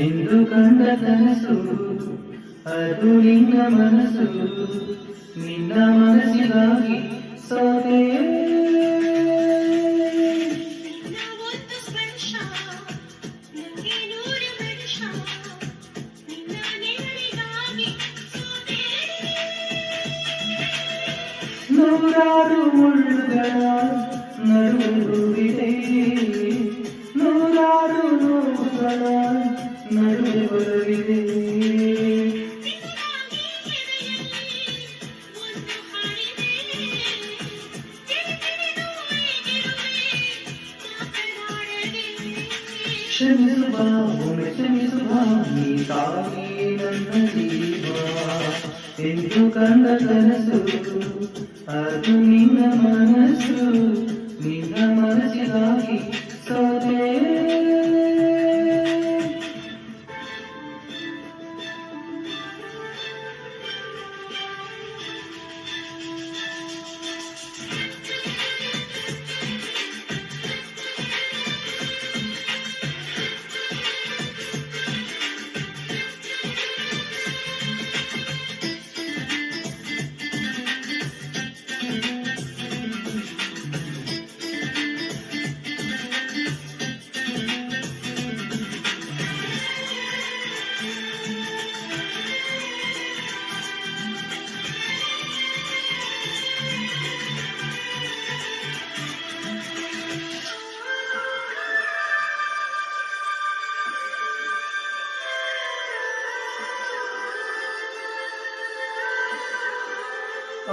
ಎಂದು ಕಂಡ ಕನಸು ಅದು ನಿನ್ನ ಮನಸ್ಸು, ನಿನ್ನ ಮನಸ್ಸಿಗಾಗಿ ಸೋತೆ. ನೂರಾರು ಮುಳ್ಳುಗಳ ನಡುವೆ, ನೂರಾರು ನೋವುಗಳ ನಡುವೆ ಬರಲಿದೆ. ಕ್ಷಮಿಸು ಬಾ, ಒಮ್ಮೆ ಕ್ಷಮಿಸು ಬಾ, ನೀ ತಾನೇ ನನ್ನ ಜೀವ. ಎಂದು ಕಂಡ ಕನಸು ಅದು ನಿನ್ನ ಮನಸ್ಸು, ನಿನ್ನ ಮನಸ್ಸಿಗಾಗಿ ಸೋತೆ.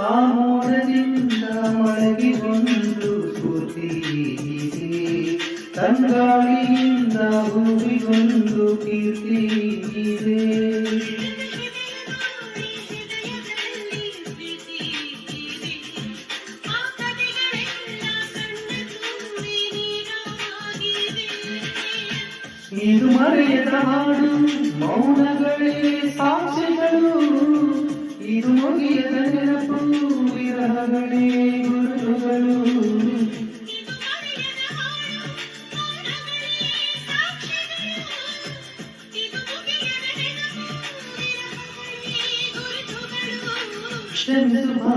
ಆ ಮೋಡದಿಂದ ಮಳೆಗೆ ಒಂದು ಸ್ಫೂರ್ತಿ, ತಂಗಾಳಿಯಿಂದ ಹೂವಿಗೊಂದು ಕೀರ್ತಿ ಇದೆ. ಇದು ಮರೆಯದ ಹಾಡು, ಮೌನಗಳೇ ಸಾಕ್ಷಿಗಳು. ಇದು ಮುಗಿಯದ ನೆನಪು, ವಿರಹಗಳೇ ಗುರುತುಗಳು. ಕ್ಷಮಿಸು ಬಾ,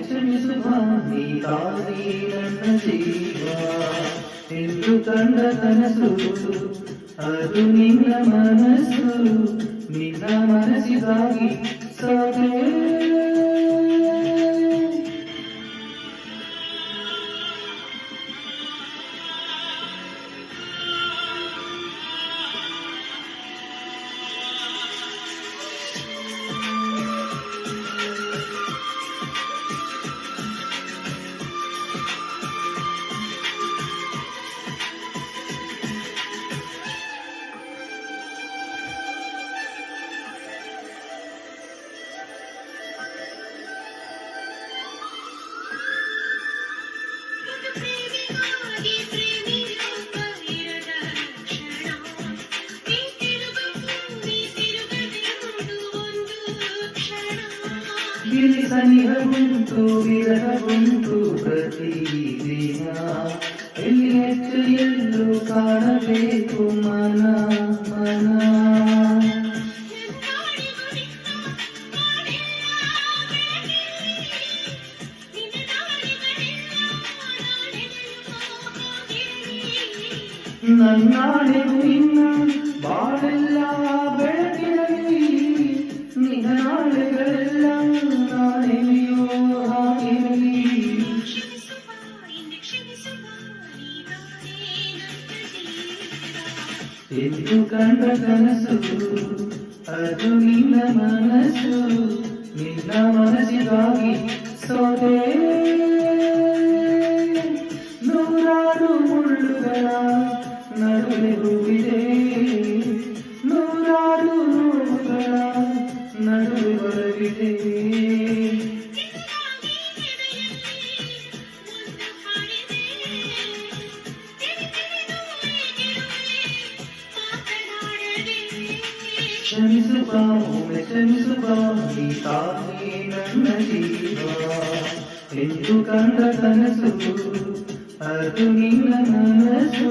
ಕ್ಷಮಿಸು ಬಾ, ನೀ ತಾನೇ ನನ್ನ ಜೀವ. ಎಂದು ಕಂಡ ಕನಸು ಅದು ನಿನ್ನ ಮನಸ್ಸು, ನಿನ್ನ ಮನಸ್ಸಿಗಾಗಿ ಸೋತೆ. ಇಲ್ಲಿ ಸನಿಹಗುಂಟು ವಿರಹಗುಂಟು ಪ್ರತಿದಿನ, ಎಲ್ಲಿ ಹೆಚ್ಚು ಎಲ್ಲೂ ಕಾಣಬೇಕು ಮನ ಮನ. ನನ್ನಾಳೆಗೂ ಇನ್ನ ಬಾಳೆಲ್ಲ ಬೆಳಕಿನಲ್ಲಿ, ನಿನ್ನ ನಾಳೆಗಳೆಲ್ಲ ನಾಳೆಯೋ ಹಾಗೆರಲಿ. ಎಂದು ಕಂಡ ಕನಸು ಅದು ನಿನ್ನ ಮನಸ್ಸು, ನಿನ್ನ ಮನಸ್ಸಿಗಾಗಿ ಸೋತೆ. ನೂರಾರು ಮುಳ್ಳುಗಳ ನಡುವೆ ಹೂವಿದೆ, ನೂರಾರು ನೋವುಗಳ ನಡುವೆ ಬರಲಿದೆ. ಕ್ಷಮಿಸು ಬಾ, ಒಮ್ಮೆ ಕ್ಷಮಿಸು ಬಾ, ನೀ ತಾನೇ ನನ್ನ ಜೀವ. ಎಂದು ಕಂಡ ಕನಸು ಅದು ನಿನ್ನ ಮನಸ್ಸು,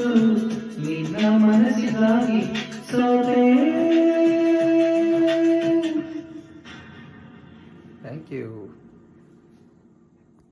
ನಿನ್ನ ಮನಸ್ಸಿಗಾಗಿ ಸೋತ